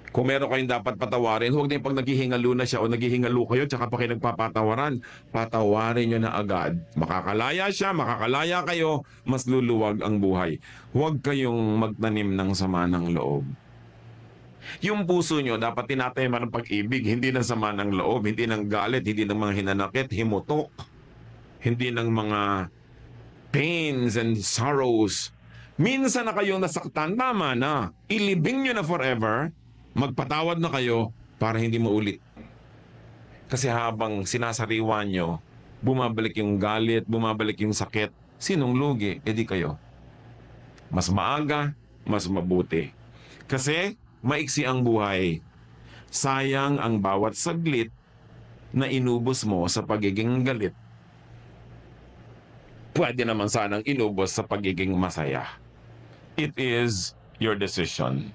Kung meron kayong dapat patawarin, huwag na yung 'pag naghihingalo na siya o naghihingalo kayo tsaka pa kayo nagpapatawaran. Patawarin niyo na agad. Makakalaya siya, makakalaya kayo, mas luluwag ang buhay. Huwag kayong magtanim ng sama ng loob. Yung puso niyo dapat tinatayaman ng pag-ibig, hindi ng sama ng loob, hindi ng galit, hindi ng mga hinanakit, himutok, hindi ng mga pains and sorrows. Minsan na kayong nasaktan, tama na. Ilibing nyo na forever, magpatawad na kayo para hindi maulit. Kasi habang sinasariwa nyo, bumabalik yung galit, bumabalik yung sakit, sinong lugi? E di kayo. Mas maaga, mas mabuti. Kasi maiksi ang buhay. Sayang ang bawat saglit na inubos mo sa pagiging galit. Pwede naman sanang inubos sa pagiging masaya. It is your decision.